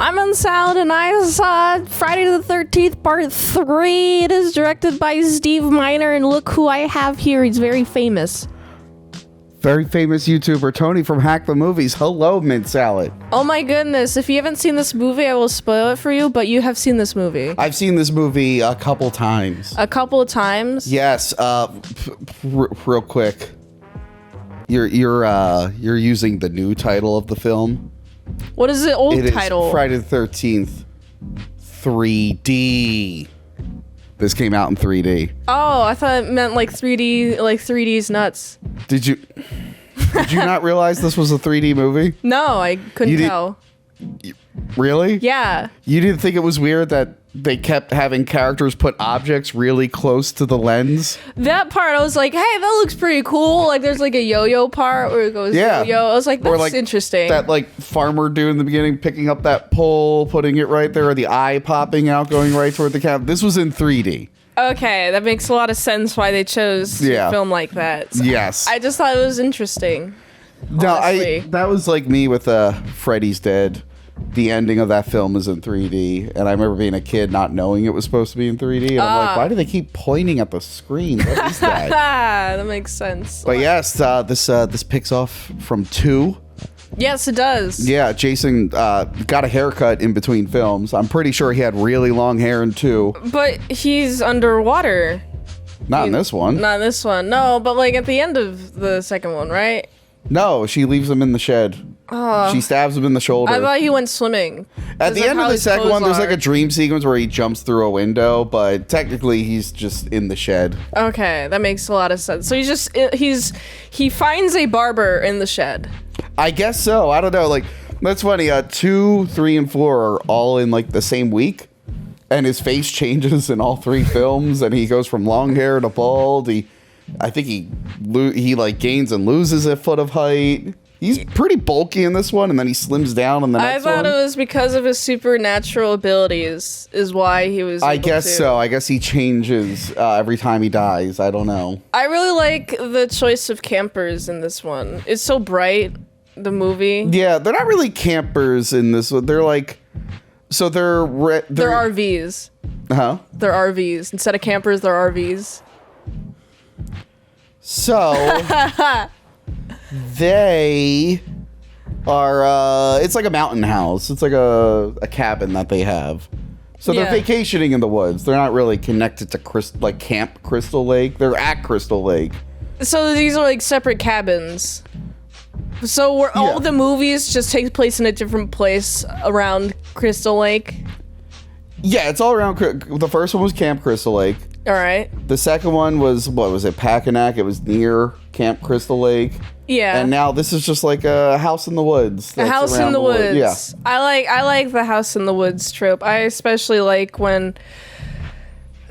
I'm on Salad, and I saw Friday the 13th Part 3. It is directed by Steve Miner, and look who I have here. He's very famous. Very famous YouTuber Tony from Hack the Movies. Hello, Mint Salad. Oh my goodness, if you haven't seen this movie, I will spoil it for you, but you have seen this movie. I've seen this movie a couple times. A couple of times? Yes, real quick. You're using the new title of the film. What is the old It title? is Friday the 13th 3D. This came out in 3D. Oh, I thought it meant like 3D, like 3D's nuts. Did you not realize this was a 3D movie? No, I couldn't tell. Really? Yeah. You didn't think it was weird that they kept having characters put objects really close to the lens? That part, I was like, hey, that looks pretty cool. Like, there's like a yo-yo part where it goes yo-yo. I was like, that's like interesting. That like farmer dude in the beginning picking up that pole, putting it right there, or the eye popping out, going right toward the camera. This was in 3D. Okay, that makes a lot of sense why they chose to film like that. So yes. I just thought it was interesting. No, honestly. that was like me with Freddy's Dead. The ending of that film is in 3D, and I remember being a kid not knowing it was supposed to be in 3D, and I'm like, why do they keep pointing at the screen? What is that? That makes sense. But yes, this picks off from 2. Yes, it does. Yeah, Jason got a haircut in between films. I'm pretty sure he had really long hair in 2. But he's underwater. Not in this one. Not in this one. No, but like at the end of the second one, right? No, she leaves him in the shed. She stabs him in the shoulder. I thought he went swimming. At the end of the second one, there's like a dream sequence where he jumps through a window, but technically he's just in the shed. Okay, that makes a lot of sense. So he finds a barber in the shed. I guess so. I don't know. Like, that's funny. 2, 3, and 4 are all in like the same week, and his face changes in all 3 films, and he goes from long hair to bald. I think he like gains and loses a foot of height. He's pretty bulky in this one, and then he slims down in the next one. I thought it was because of his supernatural abilities is why he was I guess so. I guess he changes every time he dies. I don't know. I really like the choice of campers in this one. It's so bright, the movie. Yeah, they're not really campers in this one. They're like... So they're RVs. Huh? They're RVs. Instead of campers, they're RVs. So... They are, it's like a mountain house. It's like a cabin that they have. So they're vacationing in the woods. They're not really connected to Camp Crystal Lake. They're at Crystal Lake. So these are like separate cabins. So all the movies just take place in a different place around Crystal Lake? Yeah, it's all around. The first one was Camp Crystal Lake. All right. The second one was, what was it, Packanack? It was near Camp Crystal Lake. Yeah. And now this is just like a house in the woods. A house in the woods. Yeah. I like the house in the woods trope. I especially like when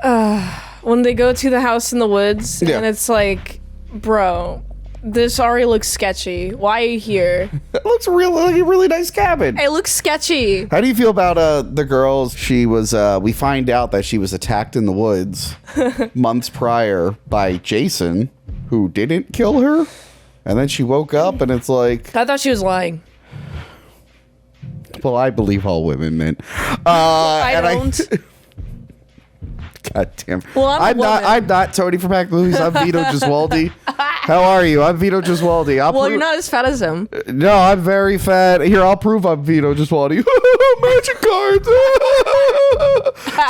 they go to the house in the woods and it's like, bro, this already looks sketchy. Why are you here? It looks like a really nice cabin. It looks sketchy. How do you feel about the girl? She was, we find out that she was attacked in the woods months prior by Jason, who didn't kill her. And then she woke up and it's like... I thought she was lying. Well, I believe all women, man. I don't. God damn. Well, I'm not Tony from Hack the Movies. I'm Vito Gesualdi. How are you? I'm Vito Gesualdi. You're not as fat as him. No, I'm very fat. Here, I'll prove I'm Vito Gesualdi. Magic cards.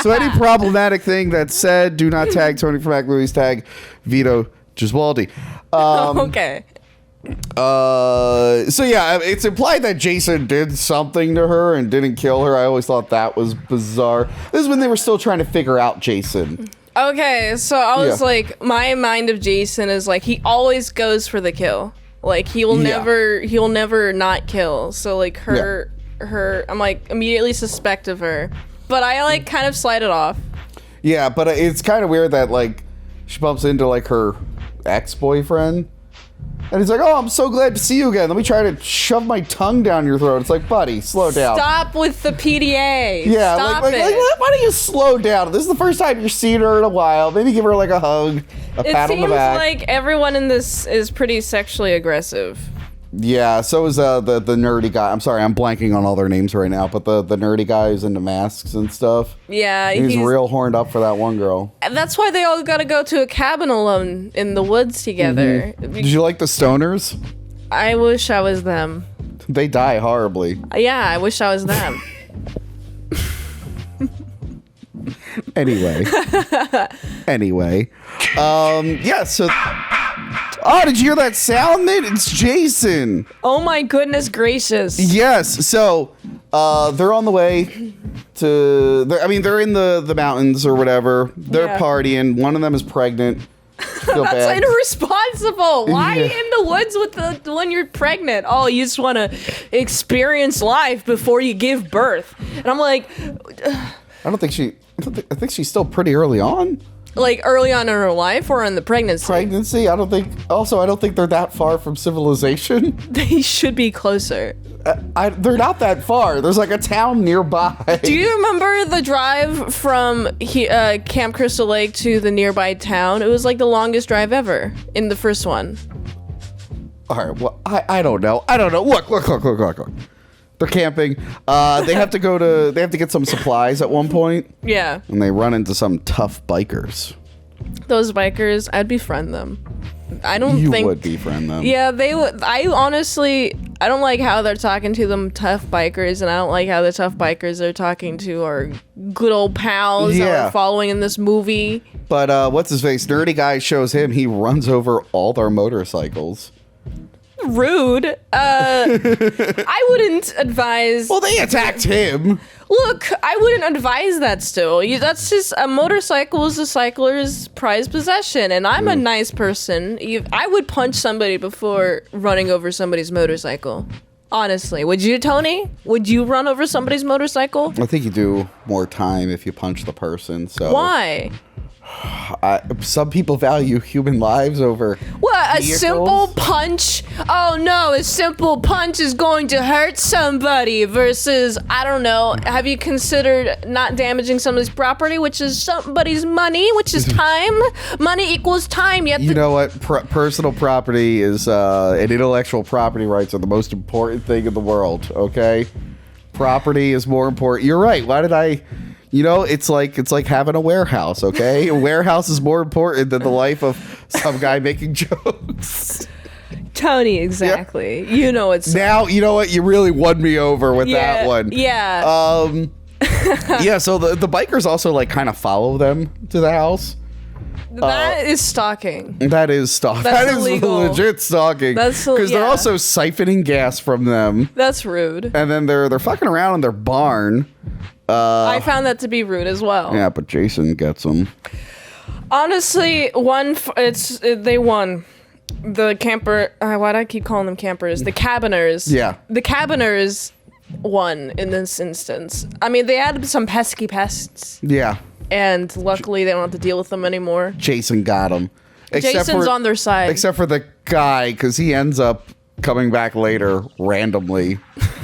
So any problematic thing that's said, do not tag Tony from Hack the Movies. Tag Vito Gesualdi. Okay. So yeah, it's implied that Jason did something to her and didn't kill her. I always thought that was bizarre. This is when they were still trying to figure out Jason. Okay, so I was like, my mind of Jason is like, he always goes for the kill. Like, he'll never not kill. So like I'm like immediately suspect of her. But I like kind of slide it off. Yeah, but it's kind of weird that like she bumps into like her ex-boyfriend. And he's like, oh, I'm so glad to see you again. Let me try to shove my tongue down your throat. It's like, buddy, slow down. Stop with the PDA. Yeah, Stop like, why don't you slow down? This is the first time you're seeing her in a while. Maybe give her like a hug, a pat on the back. It seems like everyone in this is pretty sexually aggressive. Yeah, so is the nerdy guy. I'm sorry, I'm blanking on all their names right now, but the nerdy guy who's into masks and stuff. Yeah, he's real horned up for that one girl. And that's why they all got to go to a cabin alone in the woods together. Mm-hmm. Did you like the stoners? I wish I was them. They die horribly. Yeah, I wish I was them. Anyway. Yeah, so... Oh, did you hear that sound, man? It's Jason. Oh my goodness gracious. Yes, so they're on the way to... They're in the mountains or whatever. They're partying. One of them is pregnant. That's irresponsible. Why in the woods when you're pregnant? Oh, you just want to experience life before you give birth. And I'm like... I think she's still pretty early on. Like early on in her life or in the pregnancy? I don't think they're that far from civilization. They should be closer. They're not that far. There's like a town nearby. Do you remember the drive from Camp Crystal Lake to the nearby town? It was like the longest drive ever in the first one. All right, well, I don't know. Look. They're camping. They have to get some supplies at one point. Yeah. And they run into some tough bikers. Those bikers, I'd befriend them. You would befriend them. Yeah, they would. I don't like how they're talking to them tough bikers, and I don't like how the tough bikers are talking to our good old pals that we're following in this movie. But what's his face? Nerdy guy shows him. He runs over all their motorcycles. Rude. I wouldn't advise... Well, they attacked him. Look, I wouldn't advise that still. That's just... A motorcycle is a cycler's prized possession, and I'm a nice person. I would punch somebody before running over somebody's motorcycle. Honestly. Would you, Tony? Would you run over somebody's motorcycle? I think you do more time if you punch the person, so... Why? Some people value human lives over what, a vehicles. simple punch? Oh no, a simple punch is going to hurt somebody versus, I don't know, have you considered not damaging somebody's property, which is somebody's money, which is time? Money equals time. You know what? Personal property is and intellectual property rights are the most important thing in the world, okay? Property is more important. You're right. Why did I... You know, it's like having a warehouse, okay? A warehouse is more important than the life of some guy making jokes. Tony, exactly. Yeah. You know it's... Now, you know what? You really won me over with that one. Yeah. Yeah, so the bikers also, like, kind of follow them to the house. That is stalking. That is stalking. That's that illegal. is legit stalking. Because they're also siphoning gas from them. That's rude. And then they're fucking around in their barn. I found that to be rude as well. Yeah, but Jason gets them. Honestly, they won. The camper... why do I keep calling them campers? The cabiners. Yeah. The cabiners won in this instance. I mean, they had some pesky pests. Yeah. And luckily, they don't have to deal with them anymore. Jason got them. Jason's on their side. Except for the guy, because he ends up coming back later randomly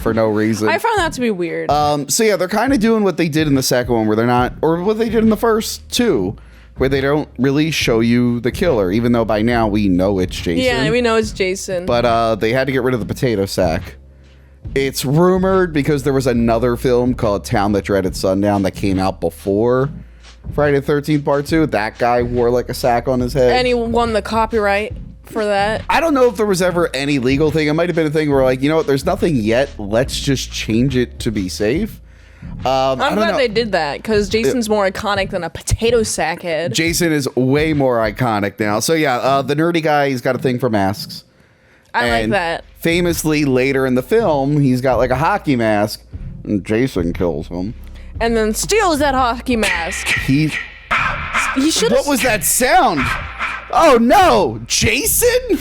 for no reason. I found that to be weird. So yeah, they're kind of doing what they did in the second one, where they're not, or what they did in the first two, where they don't really show you the killer, even though by now we know it's Jason. Yeah, we know it's Jason. But they had to get rid of the potato sack. It's rumored because there was another film called Town That Dreaded Sundown that came out before Friday the 13th Part 2. That guy wore like a sack on his head. And he won the copyright for that. I don't know if there was ever any legal thing. It might have been a thing where, like, you know what, there's nothing yet. Let's just change it to be safe. I'm glad they did that, because Jason's more iconic than a potato sack head. Jason is way more iconic now. So yeah, the nerdy guy, he's got a thing for masks. I like that. Famously, later in the film, he's got like a hockey mask, and Jason kills him. And then steals that hockey mask. He should. What was that sound? Oh no, Jason!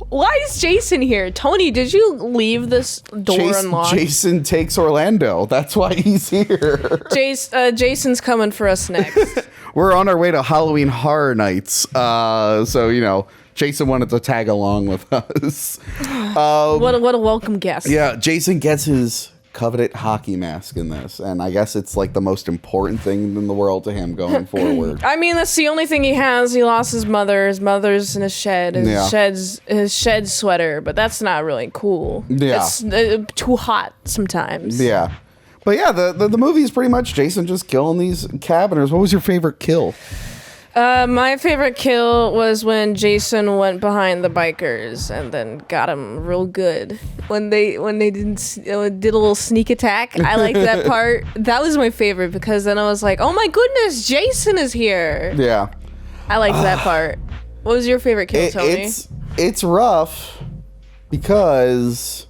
Why is Jason here? Tony, did you leave this door unlocked? Jason takes Orlando. That's why he's here. Jason's coming for us next. We're on our way to Halloween Horror Nights. So, you know, Jason wanted to tag along with us. What a welcome guest. Yeah, Jason gets his coveted hockey mask in this, and I guess it's like the most important thing in the world to him going forward. I mean, that's the only thing he has. He lost his mother. His mother's in his shed. His shed sweater, but that's not really cool. Yeah. It's too hot sometimes. Yeah. But yeah, the movie is pretty much Jason just killing these cabiners. What was your favorite kill? My favorite kill was when Jason went behind the bikers and then got him real good. When they did a little sneak attack. I liked that part. That was my favorite because then I was like, oh my goodness, Jason is here. Yeah. I liked that part. What was your favorite kill, Tony? It's rough because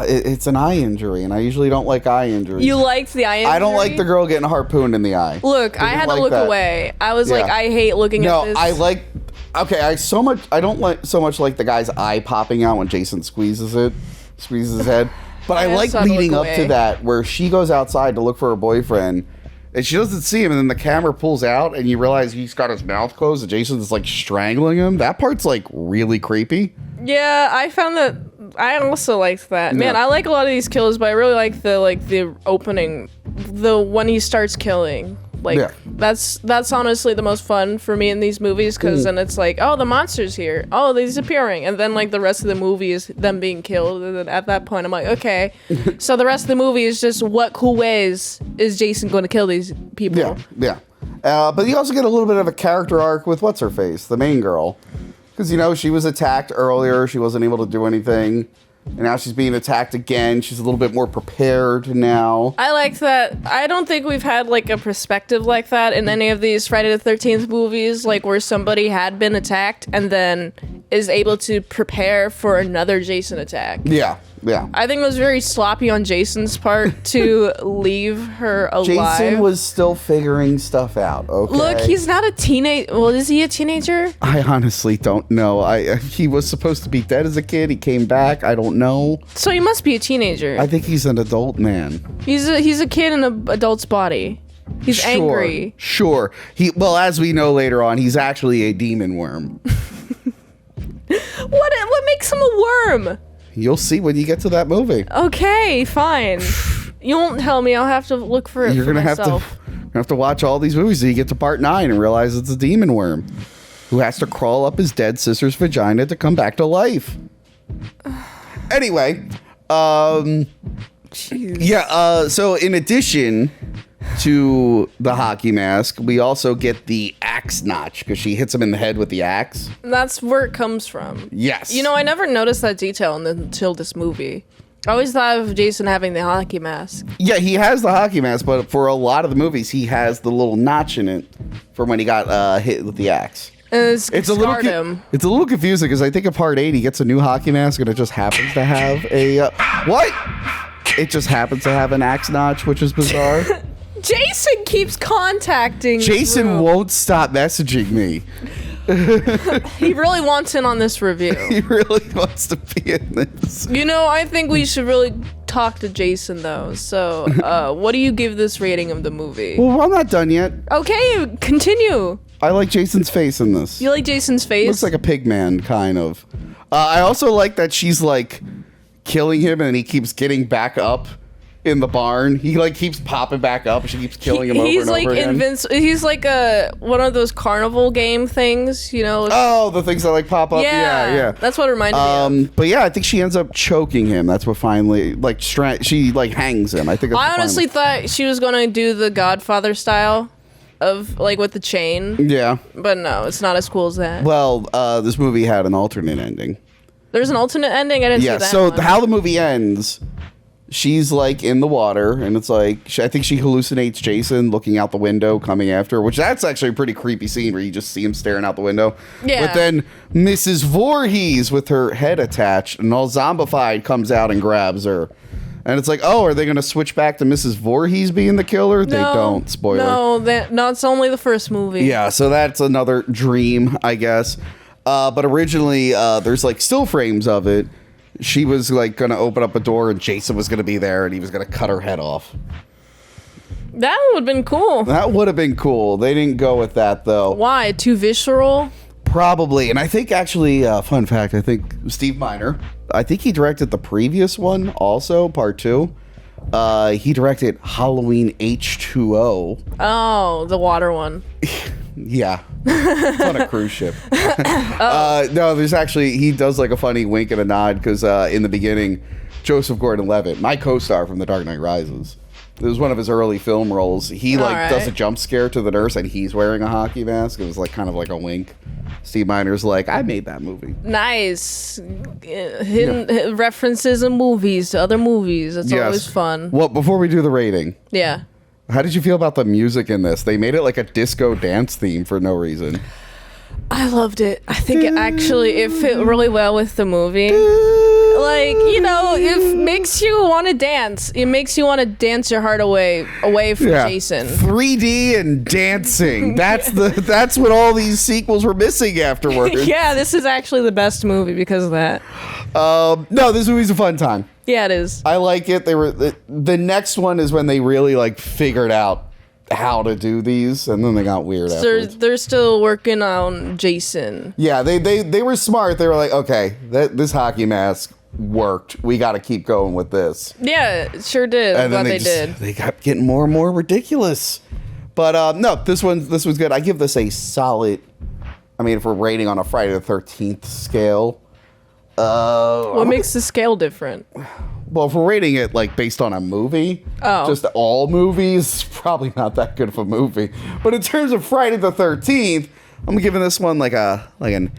it's an eye injury, and I usually don't like eye injuries. You liked the eye injury? I don't like the girl getting harpooned in the eye. Look, I had to look away. I was like, I hate looking at this. No, I don't like so much like the guy's eye popping out when Jason squeezes his head. But I like leading up to that where she goes outside to look for her boyfriend and she doesn't see him, and then the camera pulls out and you realize he's got his mouth closed and Jason's like strangling him. That part's like really creepy. Yeah, I found that. I also liked that. Man, I like a lot of these kills, but I really like the opening, the when he starts killing. Like that's honestly the most fun for me in these movies, because then it's like, oh, the monster's here, oh, they're disappearing, and then like the rest of the movie is them being killed. And then at that point, I'm like, okay, so the rest of the movie is just what cool ways is Jason going to kill these people? Yeah. But you also get a little bit of a character arc with what's her face, the main girl. Because, she was attacked earlier. She wasn't able to do anything. And now she's being attacked again. She's a little bit more prepared now. I like that. I don't think we've had, like, a perspective like that in any of these Friday the 13th movies, like, where somebody had been attacked and then is able to prepare for another Jason attack. Yeah. I think it was very sloppy on Jason's part to leave her alive. Jason was still figuring stuff out, okay? Look, he's not a teenager. Well, is he a teenager? I honestly don't know. He was supposed to be dead as a kid. He came back. I don't know. So he must be a teenager. I think he's an adult man. He's a kid in an adult's body. He's angry. Sure. As we know later on, he's actually a demon worm. What makes him a worm? You'll see when you get to that movie. Okay, fine. You won't tell me. I'll have to look for it for myself. You're gonna have to watch all these movies until you get to part 9 and realize it's a demon worm who has to crawl up his dead sister's vagina to come back to life. Anyway, so in addition to the hockey mask, we also get the axe notch because she hits him in the head with the axe. That's where it comes from. Yes. I never noticed that detail until this movie. I always thought of Jason having the hockey mask. Yeah, he has the hockey mask, but for a lot of the movies, he has the little notch in it from when he got hit with the axe. It's a little confusing because I think in part 8 he gets a new hockey mask and it just happens to have a It just happens to have an axe notch, which is bizarre. Jason keeps contacting. Jason won't stop messaging me. He really wants in on this review. He really wants to be in this. I think we should really talk to Jason, though. So, what do you give this rating of the movie? Well, I'm not done yet. Okay, continue. I like Jason's face in this. You like Jason's face? Looks like a pig man, kind of. I also like that she's, like, killing him and he keeps getting back up in the barn. He like keeps popping back up and she keeps killing him over and over again. He's like one of those carnival game things, Oh, the things that like pop up. Yeah. That's what it reminded me of. But yeah, I think she ends up choking him. That's what finally she like hangs him. I honestly thought she was gonna do the Godfather style of like with the chain. Yeah. But no, it's not as cool as that. Well, this movie had an alternate ending. There's an alternate ending? I didn't see that. Yeah, so how the movie ends, she's like in the water and it's like I think she hallucinates Jason looking out the window coming after her, which that's actually a pretty creepy scene where you just see him staring out the window. Yeah. But then Mrs. Voorhees with her head attached and all zombified comes out and grabs her. And it's like, oh, are they going to switch back to Mrs. Voorhees being the killer? They don't. Spoiler. No, it's only the first movie. Yeah, so that's another dream, I guess. But originally, there's like still frames of it. She was like going to open up a door and Jason was going to be there and he was going to cut her head off. That would have been cool. That would have been cool. They didn't go with that though. Why? Too visceral? Probably. And I think actually, fun fact, I think Steve Miner, I think he directed the previous one also, part 2. He directed Halloween H2O. Oh, the water one. Yeah. It's on a cruise ship. No, there's actually, he does like a funny wink and a nod because in the beginning, Joseph Gordon-Levitt, my co-star from The Dark Knight Rises, it was one of his early film roles. He does a jump scare to the nurse and he's wearing a hockey mask. It was like kind of like a wink. Steve Miner's like, I made that movie. Nice. Hidden references in movies to other movies. That's always fun. Well, before we do the rating. Yeah. How did you feel about the music in this? They made it like a disco dance theme for no reason. I loved it. I think it fit really well with the movie. Like, it makes you want to dance. It makes you want to dance your heart away from Jason. 3D and dancing. That's what all these sequels were missing afterwards. Yeah, this is actually the best movie because of that. No, this movie's a fun time. Yeah, it is. I like it. The next one is when they really like figured out how to do these, and then they got weird afterwards. They're still working on Jason. Yeah, they were smart. They were like, okay, this hockey mask worked. We got to keep going with this. Yeah, it sure did. And then they kept getting more and more ridiculous. But no, this was good. I give this a solid. I mean, if we're rating on a Friday the 13th scale, what makes the scale different? Well, if we're rating it like based on a movie, just all movies, probably not that good of a movie. But in terms of Friday the 13th, I'm giving this one like an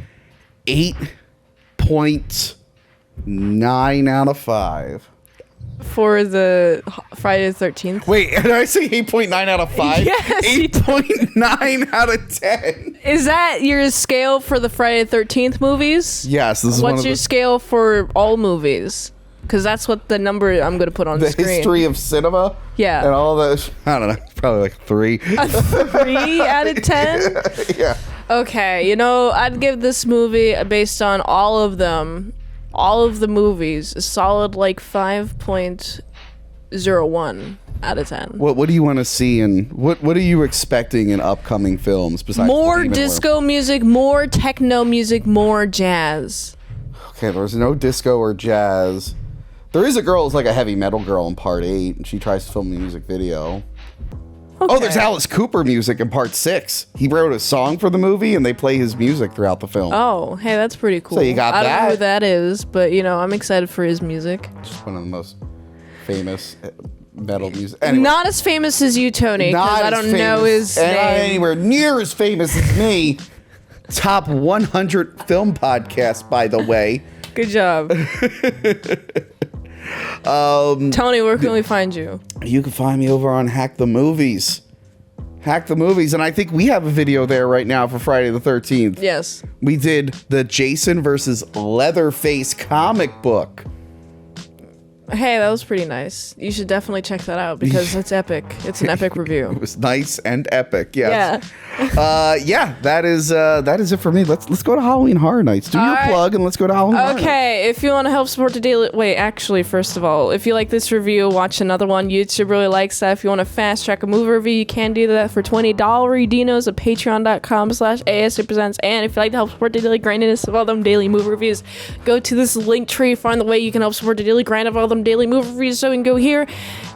8.9 out of 5. For the Friday the 13th? Wait, did I say 8.9 out of 5? Yes. 8.9 out of 10. Is that your scale for the Friday the 13th movies? Yes. This is What's your scale for all movies? Because that's what the number I'm going to put on the screen. The history of cinema? Yeah. And all that. I don't know. Probably like 3. A 3 out of 10? Yeah. Okay. I'd give this movie, based on all of the movies, a solid like 5.01 out of 10. What do you want to see, and what are you expecting in upcoming films besides more disco music, more techno music, more jazz? Okay, there's no disco or jazz. There is a girl who's like a heavy metal girl in part 8, and she tries to film a music video. Okay. Oh, there's Alice Cooper music in part 6. He wrote a song for the movie, and they play his music throughout the film. Oh, hey, that's pretty cool. So you got that. I don't know who that is, but I'm excited for his music. Just one of the most famous metal music. Anyway, not as famous as you, Tony, because I don't know his name. Not anywhere near as famous as me. Top 100 film podcast, by the way. Good job. Tony, where can we find you? You can find me over on Hack the Movies. Hack the Movies, and I think we have a video there right now for Friday the 13th. Yes. We did the Jason versus Leatherface comic book. Hey, that was pretty nice. You should definitely check that out because it's epic. It's an epic review. It was nice and epic. Yes. Yeah. That is it for me. Let's go to Halloween Horror Nights. Do your plug and let's go to Halloween Horror Nights. Okay, if you want to help support the daily... Wait, actually, first of all, if you like this review, watch another one. YouTube really likes that. If you want to fast track a movie review, you can do that for $20. Redeem those at patreon.com/ASEPresents. And if you like to help support the daily grindiness of all them daily movie reviews, go to this link tree, find the way you can help support the daily grind of all them daily movie reviews, so we can go here.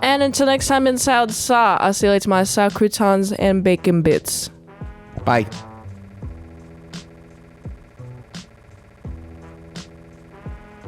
And until next time, in salad, I'll see you later, my salad croutons and bacon bits. Bye.